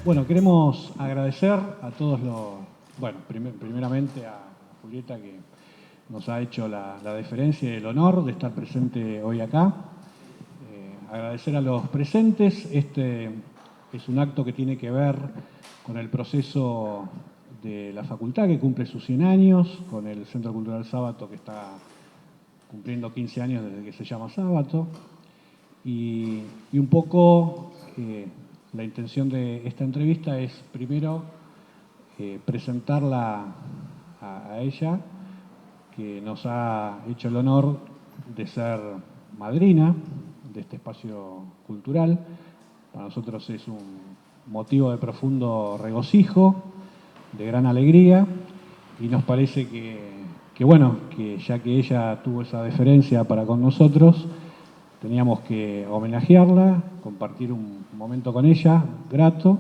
Bueno, queremos agradecer a todos primeramente a Julieta, que nos ha hecho la deferencia y el honor de estar presente hoy acá. Agradecer a los presentes. Este es un acto que tiene que ver con el proceso de la facultad, que cumple sus 100 años, con el Centro Cultural Sábato, que está cumpliendo 15 años desde que se llama Sábato. Y un poco la intención de esta entrevista es primero presentarla a ella, que nos ha hecho el honor de ser madrina de este espacio cultural. Para nosotros es un motivo de profundo regocijo, de gran alegría, y nos parece que ya que ella tuvo esa deferencia para con nosotros, teníamos que homenajearla, compartir un momento con ella, grato,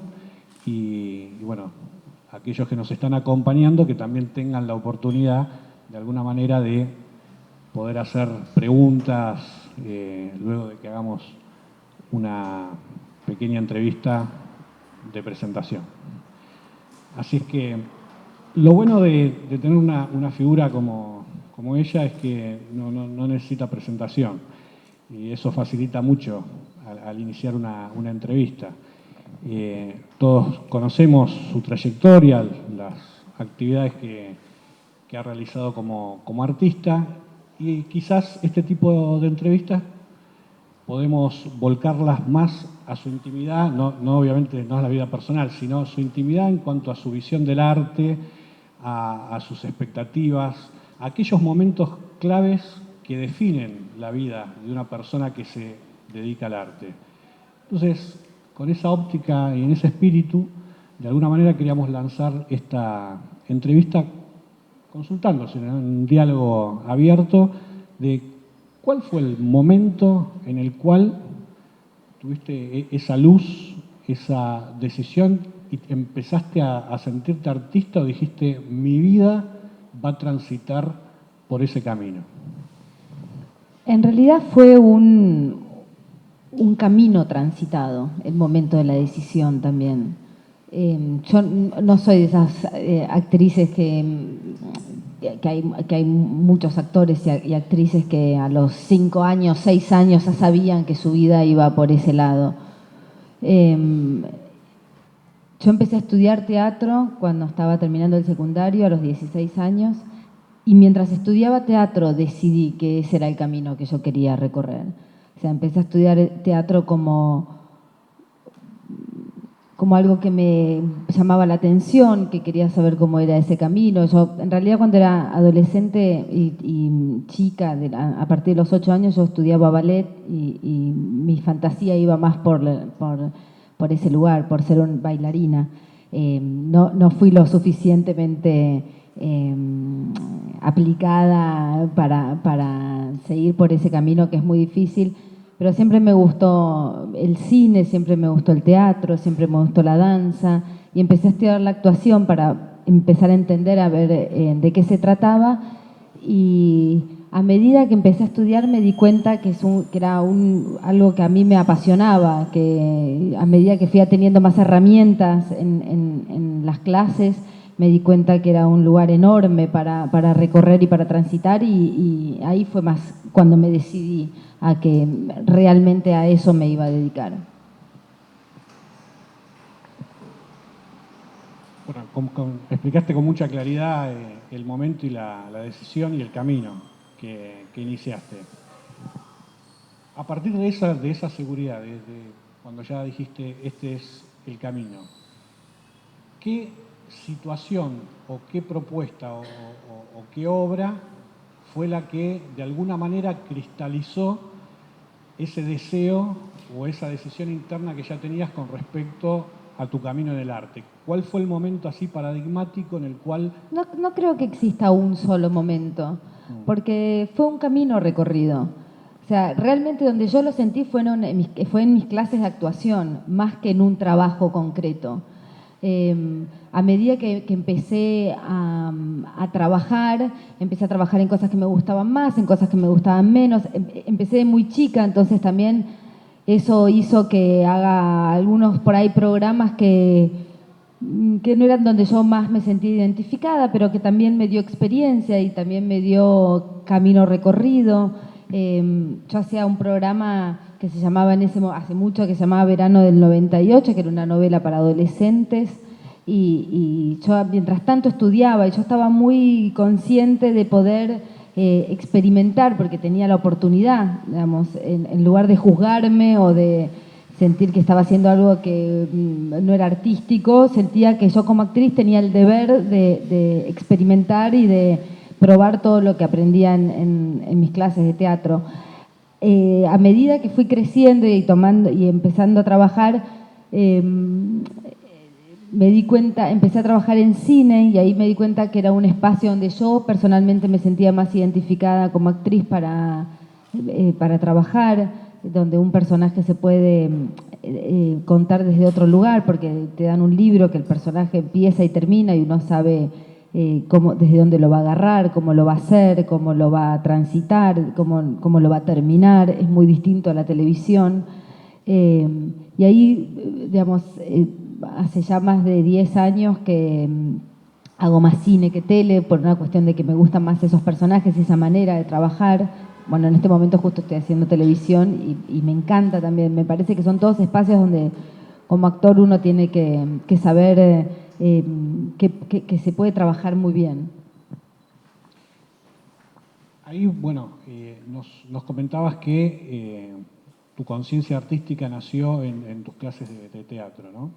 y bueno, aquellos que nos están acompañando que también tengan la oportunidad de alguna manera de poder hacer preguntas luego de que hagamos una pequeña entrevista de presentación. Así es que lo bueno de tener una figura como ella es que no necesita presentación, y eso facilita mucho al iniciar una entrevista. Todos conocemos su trayectoria, las actividades que ha realizado como artista, y quizás este tipo de entrevistas podemos volcarlas más a su intimidad, no obviamente no a la vida personal, sino su intimidad en cuanto a su visión del arte, a sus expectativas, a aquellos momentos claves que definen la vida de una persona que se dedica al arte. Entonces, con esa óptica y en ese espíritu, de alguna manera queríamos lanzar esta entrevista consultándose en un diálogo abierto de cuál fue el momento en el cual tuviste esa luz, esa decisión y empezaste a sentirte artista, o dijiste, mi vida va a transitar por ese camino. En realidad fue un camino transitado, el momento de la decisión también. Yo no soy de esas actrices que hay muchos actores y actrices que a los 5 años, 6 años ya sabían que su vida iba por ese lado. Yo empecé a estudiar teatro cuando estaba terminando el secundario, a los 16 años, y mientras estudiaba teatro decidí que ese era el camino que yo quería recorrer. O sea, empecé a estudiar teatro como algo que me llamaba la atención, que quería saber cómo era ese camino. Yo, en realidad, cuando era adolescente y chica, a partir de los 8 años, yo estudiaba ballet y mi fantasía iba más por ese lugar, por ser una bailarina. No fui lo suficientemente aplicada para seguir por ese camino, que es muy difícil. Pero siempre me gustó el cine, siempre me gustó el teatro, siempre me gustó la danza, y empecé a estudiar la actuación para empezar a entender, a ver de qué se trataba, y a medida que empecé a estudiar me di cuenta que era algo que a mí me apasionaba, que a medida que fui teniendo más herramientas en las clases, me di cuenta que era un lugar enorme para recorrer y para transitar, y ahí fue más cuando me decidí a que realmente a eso me iba a dedicar. Bueno, explicaste con mucha claridad el momento y la decisión y el camino que iniciaste. A partir de esa seguridad, desde cuando ya dijiste este es el camino, ¿qué situación o qué propuesta o qué obra fue la que de alguna manera cristalizó ese deseo o esa decisión interna que ya tenías con respecto a tu camino en el arte? ¿Cuál fue el momento así paradigmático en el cual...? No creo que exista un solo momento, porque fue un camino recorrido. O sea, realmente donde yo lo sentí fue en mis clases de actuación, más que en un trabajo concreto. A medida que empecé a trabajar, empecé a trabajar en cosas que me gustaban más, en cosas que me gustaban menos. Empecé de muy chica, entonces también Eso hizo que haga algunos por ahí programas que no eran donde yo más me sentí identificada, pero que también me dio experiencia y también me dio camino recorrido. Yo hacía un programa que se llamaba hace mucho, que se llamaba Verano del 98, que era una novela para adolescentes, y yo mientras tanto estudiaba y yo estaba muy consciente de poder experimentar, porque tenía la oportunidad, digamos, en lugar de juzgarme o de sentir que estaba haciendo algo que no era artístico, sentía que yo como actriz tenía el deber de experimentar y de probar todo lo que aprendía en mis clases de teatro. A medida que fui creciendo y empezando a trabajar, me di cuenta, empecé a trabajar en cine y ahí me di cuenta que era un espacio donde yo personalmente me sentía más identificada como actriz para trabajar, donde un personaje se puede contar desde otro lugar, porque te dan un libro que el personaje empieza y termina y uno sabe desde dónde lo va a agarrar, cómo lo va a hacer, cómo lo va a transitar, cómo lo va a terminar. Es muy distinto a la televisión. Y ahí, digamos, hace ya más de 10 años que hago más cine que tele, por una cuestión de que me gustan más esos personajes y esa manera de trabajar. Bueno, en este momento justo estoy haciendo televisión y me encanta también. Me parece que son todos espacios donde como actor uno tiene que saber que se puede trabajar muy bien. Ahí, bueno, nos comentabas que tu conciencia artística nació en tus clases de teatro, ¿no?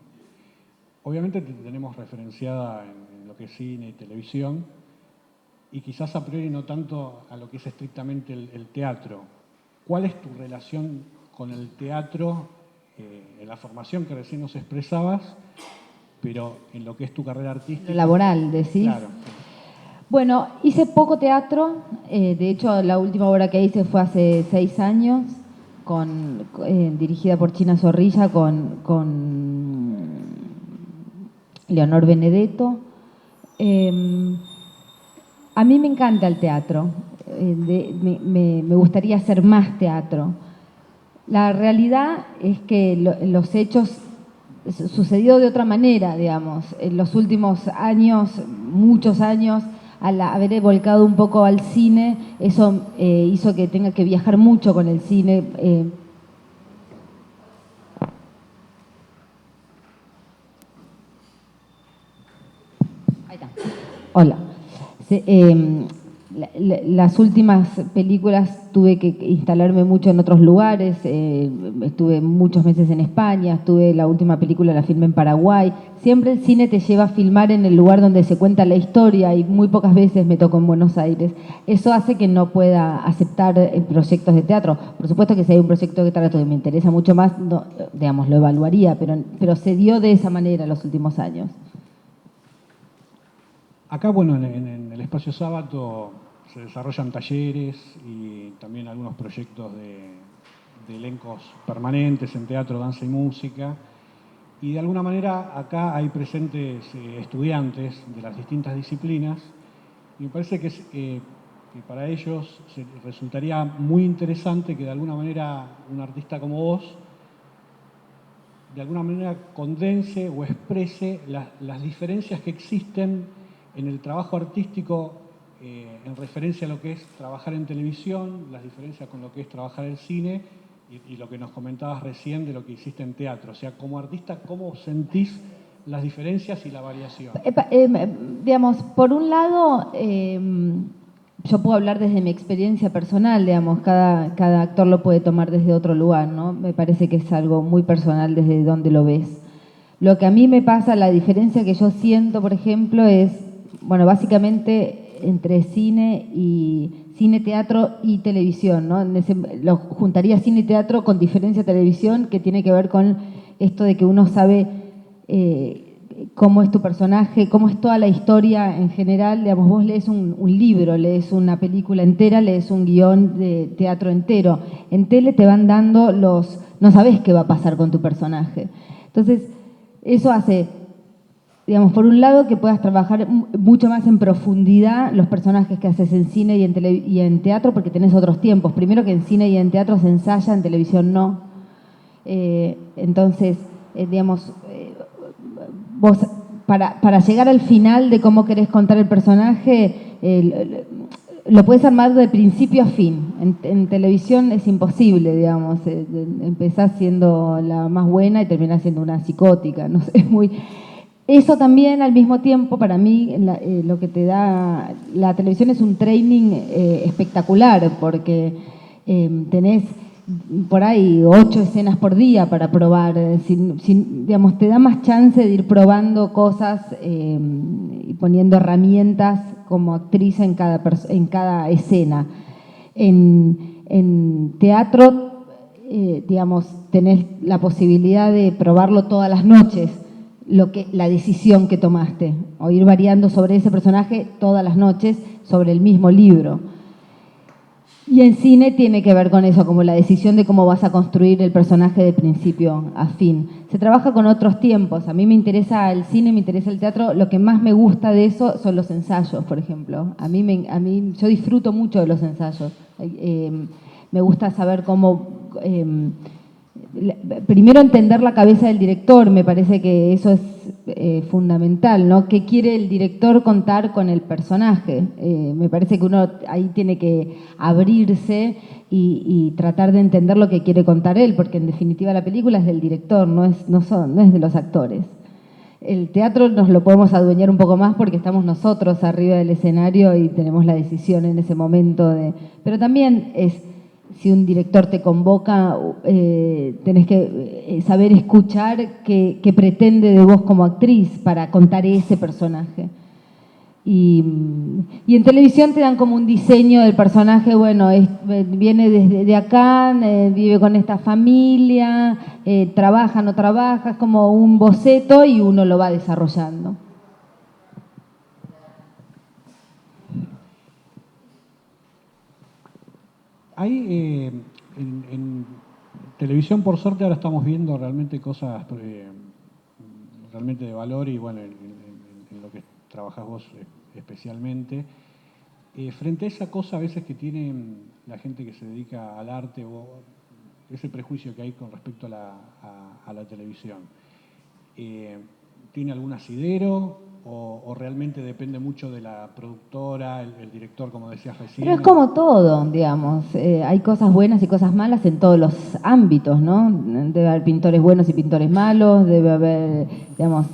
Obviamente te tenemos referenciada en lo que es cine y televisión, y quizás a priori no tanto a lo que es estrictamente el teatro. ¿Cuál es tu relación con el teatro en la formación que recién nos expresabas, pero en lo que es tu carrera artística? Lo laboral, decís. Claro. Bueno, hice poco teatro, de hecho la última obra que hice fue hace 6 años, dirigida por China Zorrilla con Leonor Benedetto. A mí me encanta el teatro, me gustaría hacer más teatro. La realidad es que los hechos sucedió de otra manera, digamos. En los últimos años, muchos años, al haber volcado un poco al cine, eso hizo que tenga que viajar mucho con el cine. Ahí está. Hola. Las últimas películas tuve que instalarme mucho en otros lugares, estuve muchos meses en España, la última película la filmé en Paraguay. Siempre el cine te lleva a filmar en el lugar donde se cuenta la historia y muy pocas veces me tocó en Buenos Aires. Eso hace que no pueda aceptar proyectos de teatro. Por supuesto que si hay un proyecto de teatro que me interesa mucho más, no, digamos, lo evaluaría, pero se dio de esa manera en los últimos años. Acá, bueno, en el Espacio Sábato se desarrollan talleres y también algunos proyectos de elencos permanentes en teatro, danza y música. Y de alguna manera acá hay presentes estudiantes de las distintas disciplinas y me parece que para ellos resultaría muy interesante que de alguna manera un artista como vos de alguna manera condense o exprese las diferencias que existen en el trabajo artístico en referencia a lo que es trabajar en televisión, las diferencias con lo que es trabajar en cine y lo que nos comentabas recién de lo que hiciste en teatro. O sea, como artista, ¿cómo sentís las diferencias y la variación? Digamos, por un lado, yo puedo hablar desde mi experiencia personal, digamos, cada actor lo puede tomar desde otro lugar, ¿no? Me parece que es algo muy personal desde donde lo ves. Lo que a mí me pasa, la diferencia que yo siento, por ejemplo, es, bueno, básicamente entre cine, teatro y televisión, ¿no? Lo juntaría cine y teatro con diferencia a televisión, que tiene que ver con esto de que uno sabe cómo es tu personaje, cómo es toda la historia en general. Digamos, vos lees un libro, lees una película entera, lees un guión de teatro entero. En tele te van dando no sabés qué va a pasar con tu personaje. Entonces, eso hace, digamos, por un lado que puedas trabajar mucho más en profundidad los personajes que haces en cine y en teatro, porque tenés otros tiempos. Primero que en cine y en teatro se ensaya, en televisión no. Entonces, digamos, vos para llegar al final de cómo querés contar el personaje, lo puedes armar de principio a fin. En televisión es imposible, digamos, empezás siendo la más buena y terminás siendo una psicótica, no sé, es muy... Eso también al mismo tiempo, para mí, lo que te da la televisión es un training espectacular, porque tenés por ahí 8 escenas por día para probar, digamos, te da más chance de ir probando cosas y poniendo herramientas como actriz en cada escena. En teatro, digamos, tenés la posibilidad de probarlo todas las noches, la decisión que tomaste, o ir variando sobre ese personaje todas las noches sobre el mismo libro. Y en cine tiene que ver con eso, como la decisión de cómo vas a construir el personaje de principio a fin. Se trabaja con otros tiempos. A mí me interesa el cine, me interesa el teatro. Lo que más me gusta de eso son los ensayos, por ejemplo. Yo disfruto mucho de los ensayos. Me gusta saber cómo... primero entender la cabeza del director, me parece que eso es fundamental, ¿no? ¿Qué quiere el director contar con el personaje? Me parece que uno ahí tiene que abrirse y tratar de entender lo que quiere contar él, porque en definitiva la película es del director, no es de los actores. El teatro nos lo podemos adueñar un poco más porque estamos nosotros arriba del escenario y tenemos la decisión en ese momento pero también si un director te convoca, tenés que saber escuchar qué pretende de vos como actriz para contar ese personaje. Y en televisión te dan como un diseño del personaje, bueno, viene desde acá, vive con esta familia, trabaja, no trabaja, es como un boceto y uno lo va desarrollando. Hay en televisión, por suerte, ahora estamos viendo realmente cosas realmente de valor y bueno, en lo que trabajás vos especialmente. Frente a esa cosa a veces que tiene la gente que se dedica al arte o ese prejuicio que hay con respecto a la televisión, ¿tiene algún asidero o realmente depende mucho de la productora, el director, como decías recién? Pero es como todo, digamos, hay cosas buenas y cosas malas en todos los ámbitos, ¿no? Debe haber pintores buenos y pintores malos, debe haber, digamos,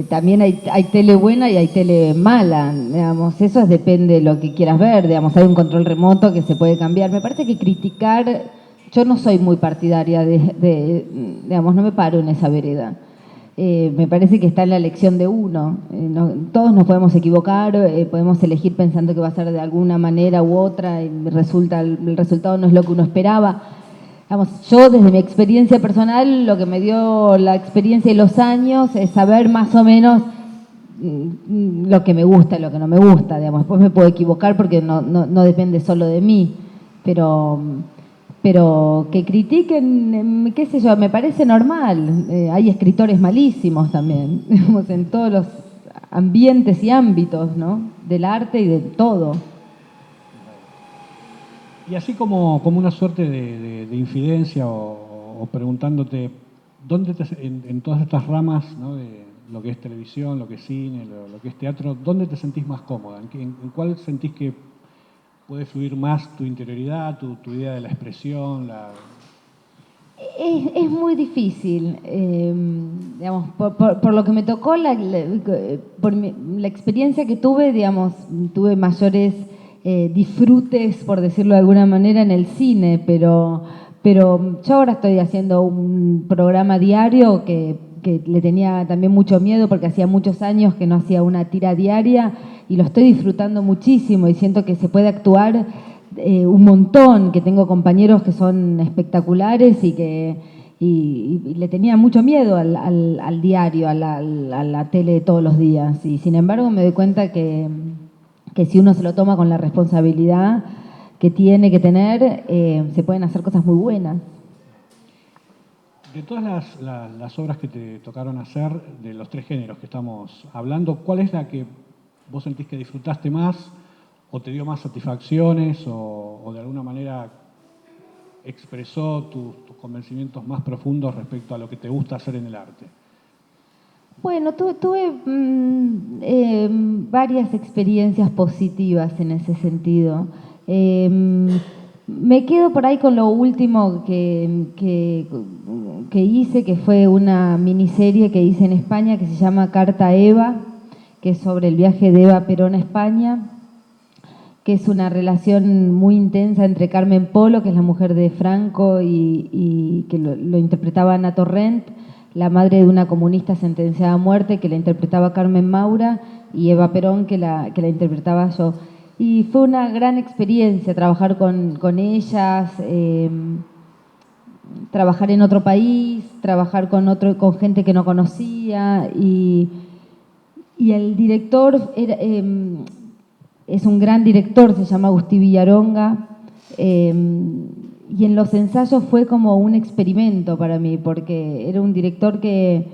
también hay tele buena y hay tele mala, digamos, eso depende de lo que quieras ver, digamos, hay un control remoto que se puede cambiar. Me parece que criticar, yo no soy muy partidaria digamos, no me paro en esa vereda. Me parece que está en la elección de uno. Todos nos podemos equivocar, podemos elegir pensando que va a ser de alguna manera u otra y el resultado no es lo que uno esperaba. Vamos, yo desde mi experiencia personal, lo que me dio la experiencia y los años es saber más o menos lo que me gusta y lo que no me gusta. Digamos. Después me puedo equivocar porque no depende solo de mí, pero que critiquen, qué sé yo, me parece normal. Hay escritores malísimos también, digamos, en todos los ambientes y ámbitos, ¿no? Del arte y de todo. Y así como una suerte de infidencia o preguntándote, ¿dónde en todas estas ramas, ¿no? de lo que es televisión, lo que es cine, lo que es teatro, ¿dónde te sentís más cómoda? ¿En cuál sentís que puede fluir más tu interioridad, tu idea de la expresión? Es muy difícil, digamos, por lo que me tocó, por la experiencia que tuve, digamos, tuve mayores disfrutes, por decirlo de alguna manera, en el cine, pero yo ahora estoy haciendo un programa diario que le tenía también mucho miedo porque hacía muchos años que no hacía una tira diaria y lo estoy disfrutando muchísimo y siento que se puede actuar un montón, que tengo compañeros que son espectaculares y le tenía mucho miedo al diario, a la tele de todos los días. Y sin embargo me doy cuenta que si uno se lo toma con la responsabilidad que tiene que tener, se pueden hacer cosas muy buenas. De todas las obras que te tocaron hacer, de los 3 géneros que estamos hablando, ¿cuál es la que vos sentís que disfrutaste más o te dio más satisfacciones o de alguna manera expresó tus convencimientos más profundos respecto a lo que te gusta hacer en el arte? Bueno, tuve varias experiencias positivas en ese sentido. Me quedo por ahí con lo último que hice, que fue una miniserie que hice en España que se llama Carta a Eva, que es sobre el viaje de Eva Perón a España, que es una relación muy intensa entre Carmen Polo, que es la mujer de Franco, y que lo interpretaba Ana Torrent, la madre de una comunista sentenciada a muerte, que la interpretaba Carmen Maura, y Eva Perón, que la interpretaba yo. Y fue una gran experiencia trabajar con ellas, trabajar en otro país, trabajar con gente que no conocía, y el director es un gran director, se llama Agustí Villaronga, y en los ensayos fue como un experimento para mí, porque era un director que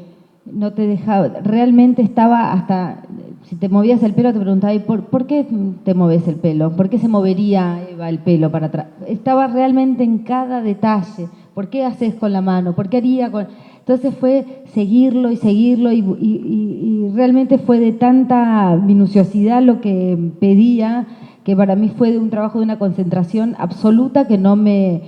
no te dejaba, realmente estaba hasta, si te movías el pelo te preguntaba, ¿y por qué te moves el pelo? ¿Por qué se movería Eva el pelo para atrás? Estaba realmente en cada detalle. ¿Por qué haces con la mano? ¿Por qué haría con...? Entonces fue seguirlo y seguirlo, y realmente fue de tanta minuciosidad lo que pedía, que para mí fue de un trabajo de una concentración absoluta, que no me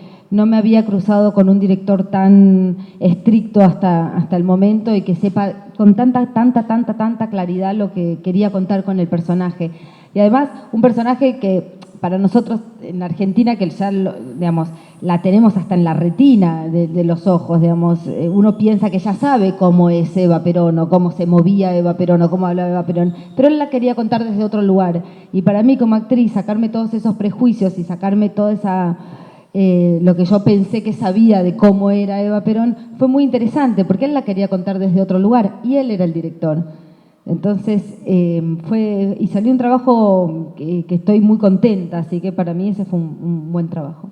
había cruzado con un director tan estricto hasta el momento, y que sepa con tanta claridad lo que quería contar con el personaje. Y además un personaje que para nosotros en Argentina, que ya digamos, la tenemos hasta en la retina de los ojos, digamos, uno piensa que ya sabe cómo es Eva Perón, o cómo se movía Eva Perón, o cómo hablaba Eva Perón, pero él la quería contar desde otro lugar. Y para mí como actriz, sacarme todos esos prejuicios y sacarme toda esa... lo que yo pensé que sabía de cómo era Eva Perón, fue muy interesante, porque él la quería contar desde otro lugar, y él era el director. Entonces, y salió un trabajo que estoy muy contenta, así que para mí ese fue un buen trabajo.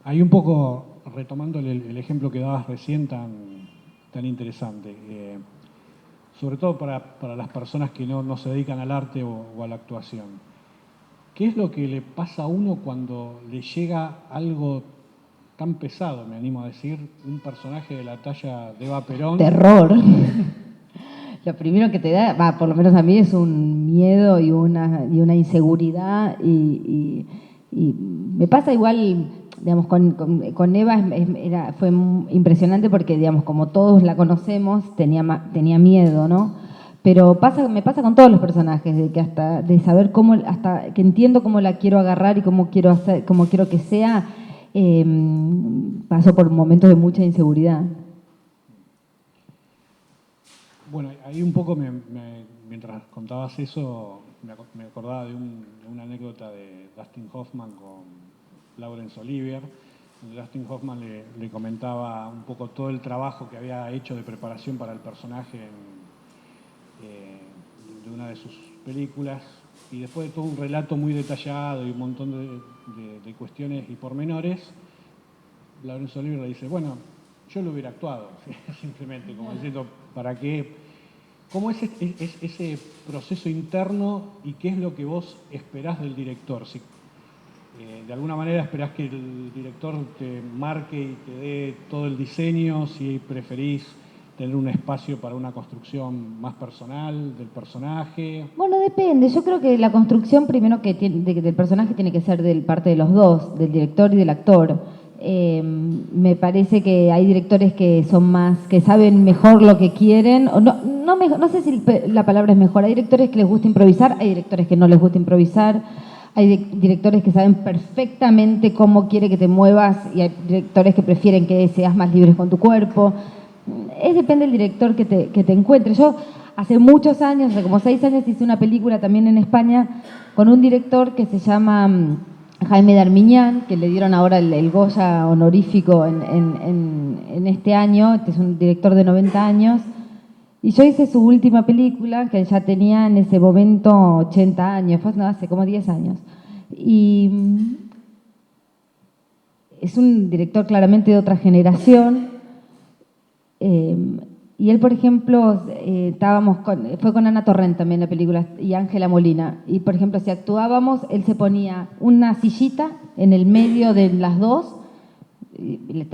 Hay un poco, retomando el ejemplo que dabas recién, tan interesante, sobre todo para las personas que no se dedican al arte o a la actuación. ¿Qué es lo que le pasa a uno cuando le llega algo tan pesado, me animo a decir, un personaje de la talla de Eva Perón? Terror. Lo primero que te da, por lo menos a mí, es un miedo y una inseguridad, y me pasa igual, digamos, con Eva fue impresionante porque, digamos, como todos la conocemos, tenía miedo, ¿no? Pero me pasa con todos los personajes, de saber cómo, hasta que entiendo cómo la quiero agarrar y cómo quiero que sea, paso por momentos de mucha inseguridad. Bueno, ahí un poco, mientras contabas eso, me acordaba de una anécdota de Dustin Hoffman con Laurence Olivier, donde Dustin Hoffman le comentaba un poco todo el trabajo que había hecho de preparación para el personaje de una de sus películas, y después de todo un relato muy detallado y un montón de cuestiones y pormenores, Laurence Olivier le dice, bueno, yo lo hubiera actuado, simplemente, como diciendo, ¿para qué? ¿Cómo es ese proceso interno y qué es lo que vos esperás del director? Si de alguna manera esperás que el director te marque y te dé todo el diseño, si preferís tener un espacio para una construcción más personal del personaje. Bueno, depende. Yo creo que la construcción primero del personaje tiene que ser de parte de los dos, del director y del actor. Me parece que hay directores que son más, que saben mejor lo que quieren, o no sé si la palabra es mejor. Hay directores que les gusta improvisar, hay directores que no les gusta improvisar, hay directores que saben perfectamente cómo quiere que te muevas, y hay directores que prefieren que seas más libre con tu cuerpo. Depende del director que te encuentres. Yo hace muchos años, hace como 6 años, hice una película también en España con un director que se llama Jaime Darmiñán, que le dieron ahora el Goya honorífico en este año. Este es un director de 90 años. Y yo hice su última película, que ya tenía en ese momento 80 años, hace como 10 años. Y es un director claramente de otra generación. Y él, por ejemplo, fue con Ana Torrent también la película, y Ángela Molina. Y, por ejemplo, si actuábamos, él se ponía una sillita en el medio de las dos,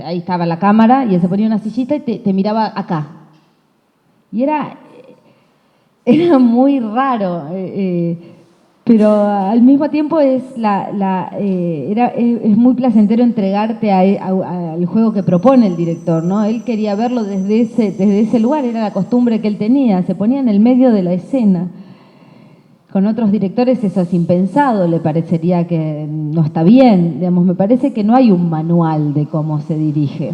ahí estaba la cámara y él se ponía una sillita y te miraba acá. Y era muy raro, pero al mismo tiempo es muy placentero entregarte al juego que propone el director, ¿no? Él quería verlo desde ese lugar, era la costumbre que él tenía, se ponía en el medio de la escena. Con otros directores eso es impensado, le parecería que no está bien, digamos, me parece que no hay un manual de cómo se dirige.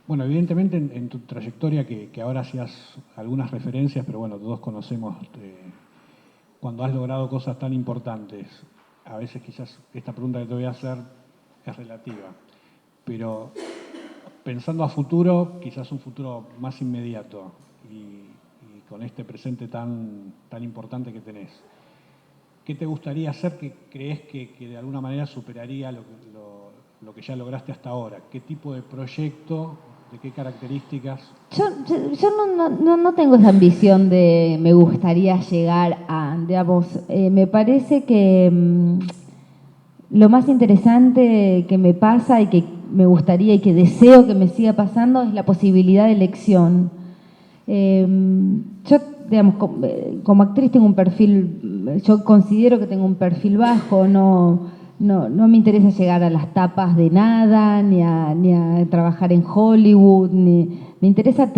Bueno, evidentemente en tu trayectoria, que ahora hacías algunas referencias, pero bueno, todos conocemos cuando has logrado cosas tan importantes. A veces quizás esta pregunta que te voy a hacer es relativa, pero pensando a futuro, quizás un futuro más inmediato y con este presente tan importante que tenés, ¿qué te gustaría hacer que crees que de alguna manera superaría lo que ya lograste hasta ahora? ¿Qué tipo de proyecto, de qué características? Yo no tengo esa ambición de me gustaría llegar a, digamos, me parece que lo más interesante que me pasa y que me gustaría y que deseo que me siga pasando es la posibilidad de elección. Yo, digamos, como actriz tengo un perfil, yo considero que tengo un perfil bajo, no me interesa llegar a las tapas de nada, ni a trabajar en Hollywood, me interesa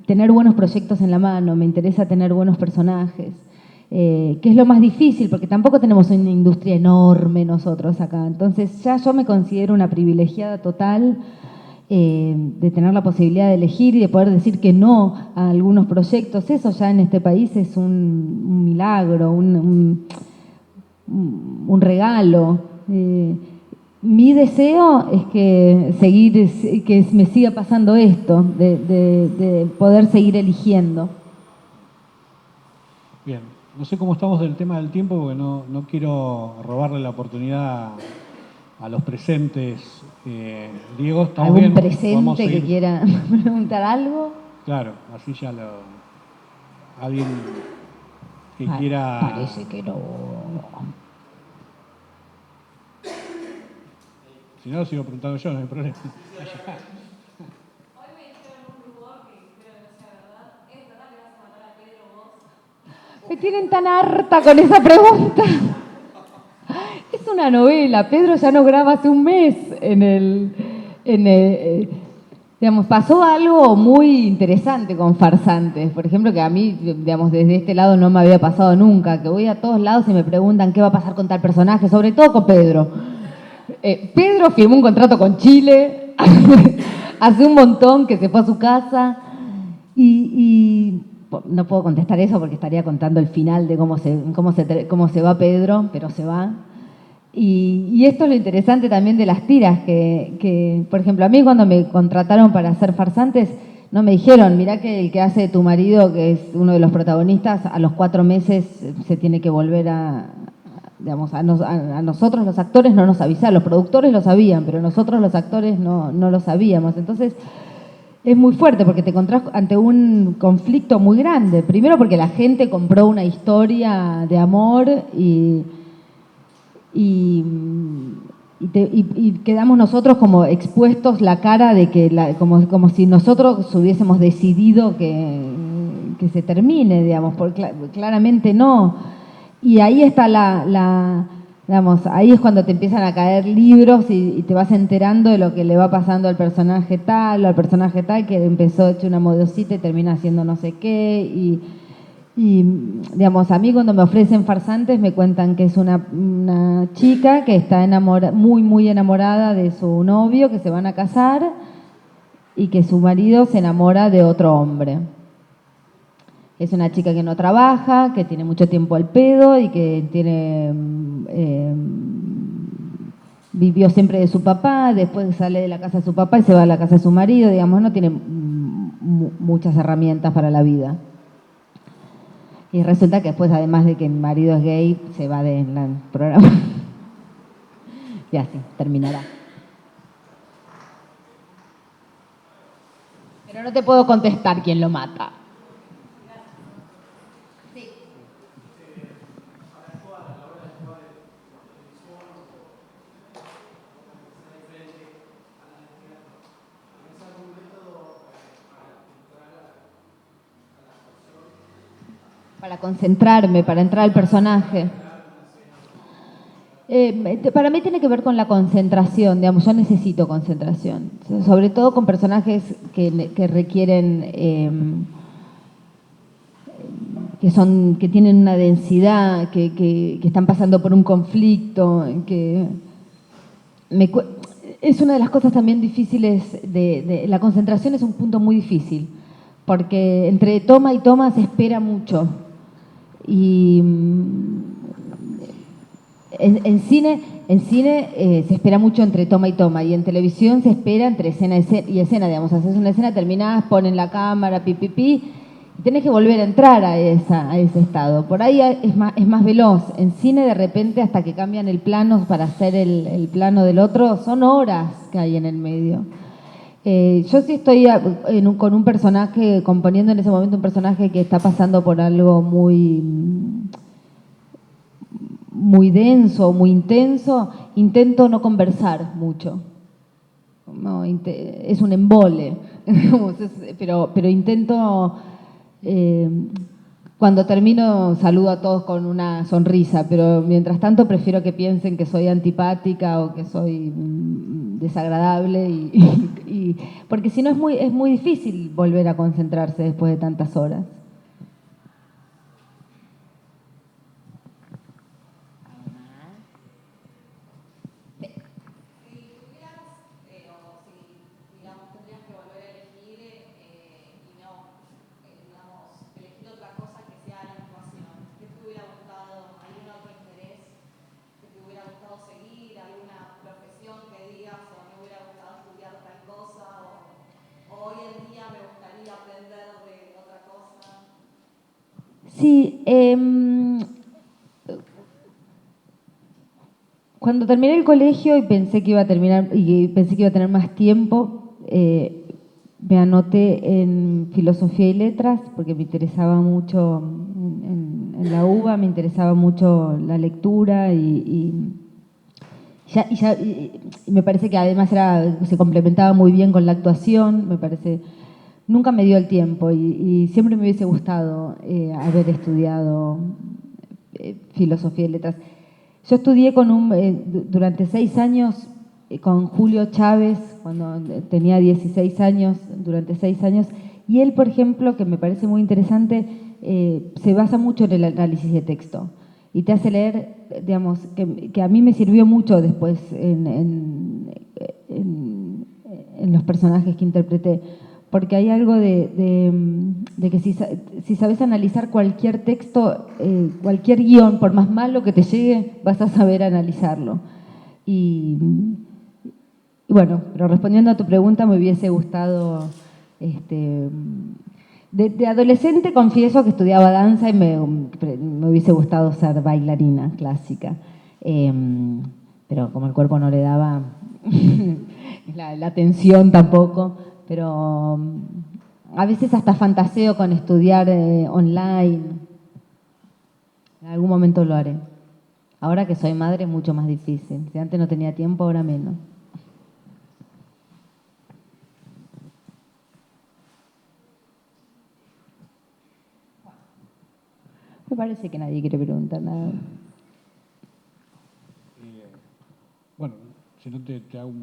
tener buenos proyectos en la mano, me interesa tener buenos personajes, que es lo más difícil, porque tampoco tenemos una industria enorme nosotros acá. Entonces ya yo me considero una privilegiada total de tener la posibilidad de elegir y de poder decir que no a algunos proyectos. Eso ya en este país es un milagro, un regalo. Mi deseo es que me siga pasando esto, de poder seguir eligiendo. Bien, no sé cómo estamos del tema del tiempo, porque no quiero robarle la oportunidad a los presentes. Diego, ¿estamos ¿Algún bien? presente que quiera preguntar algo? Claro, así ya alguien que quiera... Parece que no. Si no, lo sigo preguntando yo, no hay problema. Me tienen tan harta con esa pregunta. Es una novela. Pedro ya no graba hace un mes digamos, pasó algo muy interesante con Farsantes. Por ejemplo, que a mí, digamos, desde este lado no me había pasado nunca. Que voy a todos lados y me preguntan qué va a pasar con tal personaje, sobre todo con Pedro. Pedro firmó un contrato con Chile hace un montón que se fue a su casa y no puedo contestar eso porque estaría contando el final de cómo se va Pedro, pero se va. Y esto es lo interesante también de las tiras, que, por ejemplo, a mí cuando me contrataron para hacer Farsantes, no me dijeron, mirá que el que hace de tu marido, que es uno de los protagonistas, a los 4 meses se tiene que volver digamos, a nosotros los actores no nos avisaron, los productores lo sabían, pero nosotros los actores no lo sabíamos. Entonces, es muy fuerte porque te encontrás ante un conflicto muy grande. Primero porque la gente compró una historia de amor y quedamos nosotros como expuestos la cara de que, como si nosotros hubiésemos decidido que se termine, digamos, porque claramente no. Y ahí está digamos, ahí es cuando te empiezan a caer libros y te vas enterando de lo que le va pasando al personaje tal, o al personaje tal, que empezó hecho una modosita y termina haciendo no sé qué. Y, digamos, a mí cuando me ofrecen Farsantes me cuentan que es una chica que está muy enamorada de su novio, que se van a casar y que su marido se enamora de otro hombre. Es una chica que no trabaja, que tiene mucho tiempo al pedo y que vivió siempre de su papá, después sale de la casa de su papá y se va a la casa de su marido, digamos, no tiene muchas herramientas para la vida. Y resulta que después, además de que el marido es gay, se va del programa. Y así, terminará. Pero no te puedo contestar quién lo mata. para concentrarme, para entrar al personaje. Para mí tiene que ver con la concentración, digamos, yo necesito concentración, sobre todo con personajes que requieren, que tienen una densidad, que están pasando por un conflicto, es una de las cosas también difíciles, la concentración es un punto muy difícil, porque entre toma y toma se espera mucho. Y en cine se espera mucho entre toma y toma, y en televisión se espera entre escena y escena, digamos, haces una escena, terminás, ponen la cámara, pi, y tenés que volver a entrar a ese estado. Por ahí es más veloz. En cine, de repente, hasta que cambian el plano para hacer el plano del otro, son horas que hay en el medio. Yo sí estoy con un personaje, componiendo en ese momento un personaje que está pasando por algo muy denso, muy intenso, intento no conversar mucho. No, es un embole, pero intento, cuando termino saludo a todos con una sonrisa, pero mientras tanto prefiero que piensen que soy antipática o que soy desagradable, porque si no es muy difícil volver a concentrarse después de tantas horas. Sí, cuando terminé el colegio y pensé que iba a tener más tiempo, me anoté en filosofía y letras porque me interesaba mucho, en la UBA me interesaba mucho la lectura y me parece que además se complementaba muy bien con la actuación, nunca me dio el tiempo y siempre me hubiese gustado haber estudiado filosofía y letras. Yo estudié durante 6 años con Julio Chávez, cuando tenía 16 años, durante 6 años, y él, por ejemplo, que me parece muy interesante, se basa mucho en el análisis de texto y te hace leer, digamos, que a mí me sirvió mucho después en los personajes que interpreté, porque hay algo de que si sabes analizar cualquier texto, cualquier guión, por más malo que te llegue, vas a saber analizarlo. Y bueno, pero respondiendo a tu pregunta, me hubiese gustado, de adolescente confieso que estudiaba danza y me hubiese gustado ser bailarina clásica, pero como el cuerpo no le daba, la atención tampoco, pero a veces hasta fantaseo con estudiar online. En algún momento lo haré. Ahora que soy madre es mucho más difícil. Si antes no tenía tiempo, ahora menos. Me parece que nadie quiere preguntar nada. Bueno, si no te hago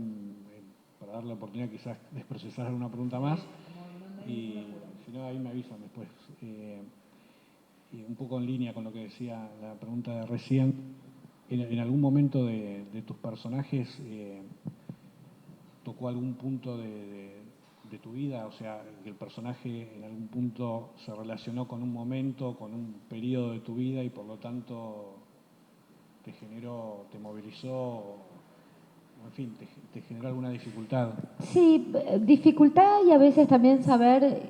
para dar la oportunidad quizás de procesar alguna pregunta más, y si no ahí me avisan después. Y un poco en línea con lo que decía la pregunta de recién, en algún momento de tus personajes tocó algún punto de tu vida, o sea, que el personaje en algún punto se relacionó con un momento, con un periodo de tu vida y por lo tanto te generó, te movilizó, en fin, te generó alguna dificultad. Sí, dificultad y a veces también saber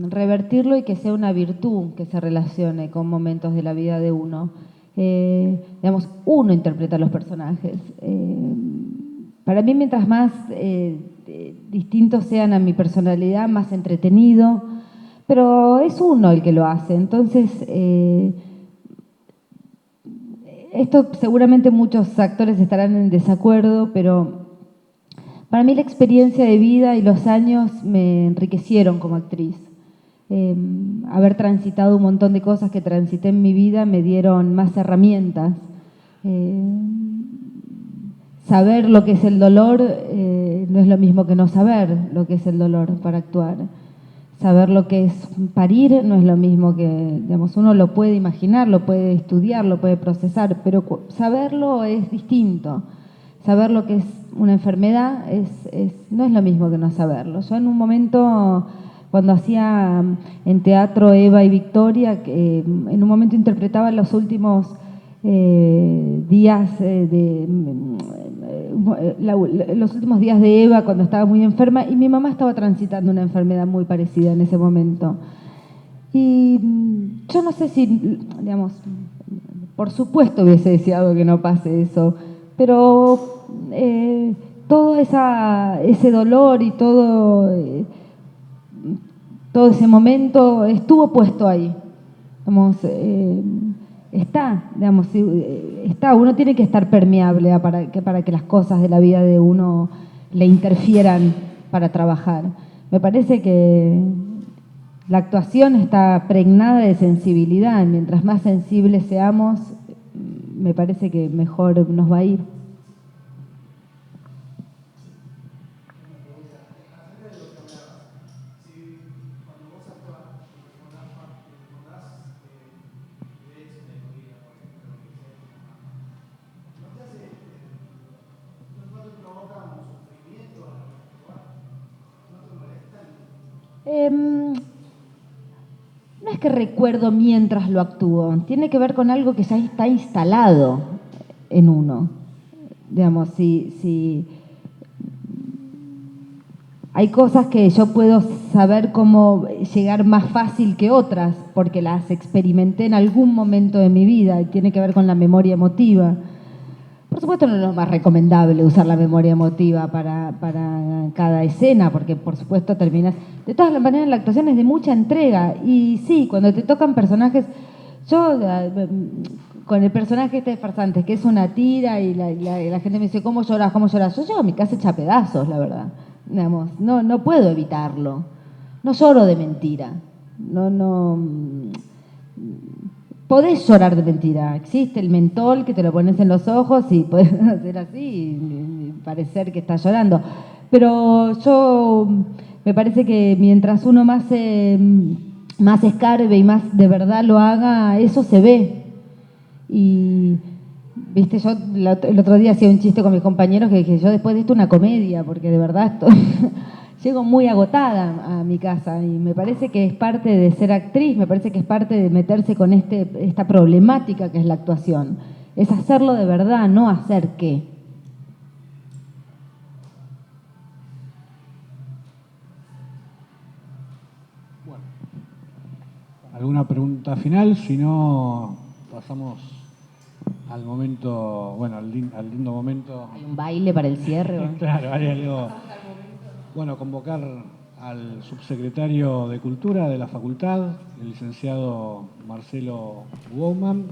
revertirlo y que sea una virtud que se relacione con momentos de la vida de uno. Digamos, uno interpreta a los personajes. Para mí, mientras más distintos sean a mi personalidad, más entretenido, pero es uno el que lo hace. Entonces, esto seguramente muchos actores estarán en desacuerdo, pero para mí la experiencia de vida y los años me enriquecieron como actriz. haber transitado un montón de cosas que transité en mi vida me dieron más herramientas. Saber lo que es el dolor no es lo mismo que no saber lo que es el dolor para actuar. Saber lo que es parir no es lo mismo que, digamos, uno lo puede imaginar, lo puede estudiar, lo puede procesar, pero saberlo es distinto. Saber lo que es una enfermedad no es lo mismo que no saberlo. Yo en un momento, cuando hacía en teatro Eva y Victoria, en un momento interpretaba los últimos días los últimos días de Eva cuando estaba muy enferma, y mi mamá estaba transitando una enfermedad muy parecida en ese momento. Y yo no sé si, digamos, por supuesto hubiese deseado que no pase eso, pero todo ese dolor y todo ese momento estuvo puesto ahí. Digamos, está, uno tiene que estar permeable para que las cosas de la vida de uno le interfieran para trabajar. Me parece que la actuación está pregnada de sensibilidad. Mientras más sensibles seamos, me parece que mejor nos va a ir. No es que recuerdo mientras lo actúo, tiene que ver con algo que ya está instalado en uno. Digamos, si hay cosas que yo puedo saber cómo llegar más fácil que otras, porque las experimenté en algún momento de mi vida, y tiene que ver con la memoria emotiva. Por supuesto no es lo más recomendable usar la memoria emotiva para cada escena, porque por supuesto terminas... De todas maneras la actuación es de mucha entrega, y sí, cuando te tocan personajes... Yo, con el personaje de farsantes, que es una tira, y la gente me dice, ¿cómo lloras? ¿Cómo lloras? Yo llego a mi casa hecha pedazos, la verdad. Digamos, no puedo evitarlo. No lloro de mentira. Podés llorar de mentira. Existe el mentol que te lo pones en los ojos y podés hacer así y parecer que estás llorando. Pero yo me parece que mientras uno más escarbe y más de verdad lo haga, eso se ve. Y, viste, yo el otro día hacía un chiste con mis compañeros que dije, yo después de esto una comedia, porque de verdad llego muy agotada a mi casa, y me parece que es parte de ser actriz, me parece que es parte de meterse con esta problemática que es la actuación. Es hacerlo de verdad, no hacer qué. Bueno, ¿alguna pregunta final? Si no, pasamos al momento, bueno, al lindo momento. ¿Hay un baile para el cierre? Claro, hay algo. Bueno, convocar al subsecretario de Cultura de la Facultad, el licenciado Marcelo Bowman.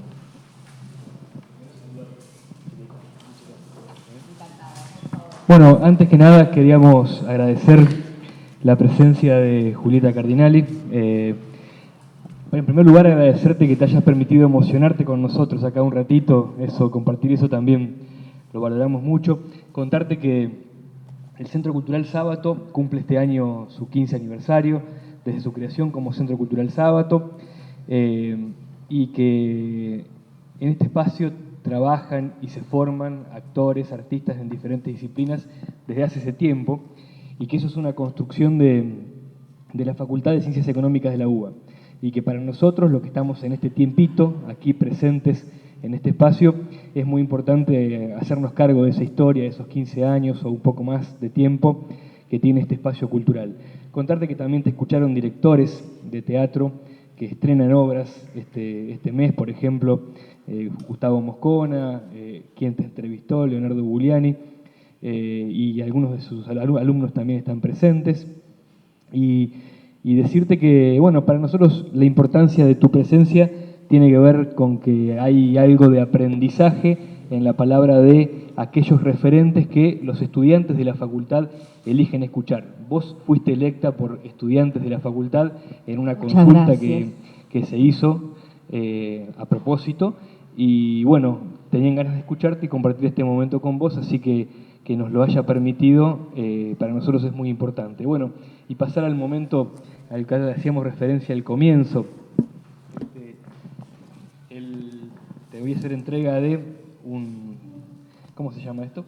Bueno, antes que nada queríamos agradecer la presencia de Julieta Cardinali. En primer lugar, agradecerte que te hayas permitido emocionarte con nosotros acá un ratito. Compartir eso también lo valoramos mucho. Contarte que el Centro Cultural Sábato cumple este año su 15 aniversario desde su creación como Centro Cultural Sábato, y que en este espacio trabajan y se forman actores, artistas en diferentes disciplinas desde hace ese tiempo, y que eso es una construcción de la Facultad de Ciencias Económicas de la UBA, y que para nosotros, los que estamos en este tiempito, aquí presentes en este espacio, es muy importante hacernos cargo de esa historia, de esos 15 años o un poco más de tiempo que tiene este espacio cultural. Contarte que también te escucharon directores de teatro que estrenan obras este mes, por ejemplo, Gustavo Moscona, quien te entrevistó, Leonardo Bugliani, y algunos de sus alumnos también están presentes. Y decirte que, bueno, para nosotros la importancia de tu presencia tiene que ver con que hay algo de aprendizaje en la palabra de aquellos referentes que los estudiantes de la facultad eligen escuchar. Vos fuiste electa por estudiantes de la facultad en una consulta que se hizo a propósito, y bueno, tenían ganas de escucharte y compartir este momento con vos, así que nos lo haya permitido, para nosotros es muy importante. Bueno, y pasar al momento al que hacíamos referencia al comienzo. Te voy a hacer entrega de un... ¿Cómo se llama esto?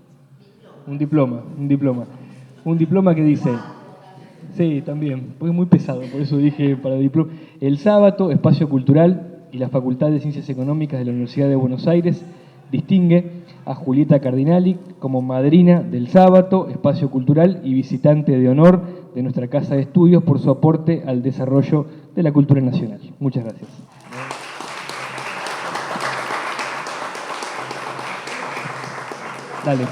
Un diploma. Un diploma que dice... Sí, también, porque es muy pesado, por eso dije para el diploma. El sábado, Espacio Cultural y la Facultad de Ciencias Económicas de la Universidad de Buenos Aires distingue a Julieta Cardinali como madrina del sábado, Espacio Cultural y visitante de honor de nuestra Casa de Estudios por su aporte al desarrollo de la cultura nacional. Muchas gracias. Dale.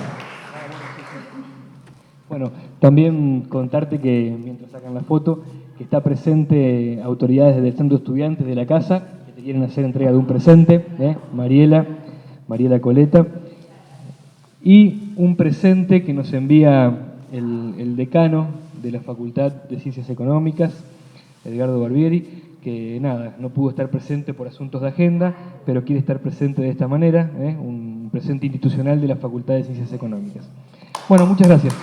Bueno, también contarte que, mientras sacan la foto, que está presente autoridades del Centro de Estudiantes de la Casa, que te quieren hacer entrega de un presente, Mariela Coleta, y un presente que nos envía el decano de la Facultad de Ciencias Económicas, Edgardo Barbieri, que nada, no pudo estar presente por asuntos de agenda, pero quiere estar presente de esta manera, un presente institucional de la Facultad de Ciencias Económicas. Bueno, muchas gracias.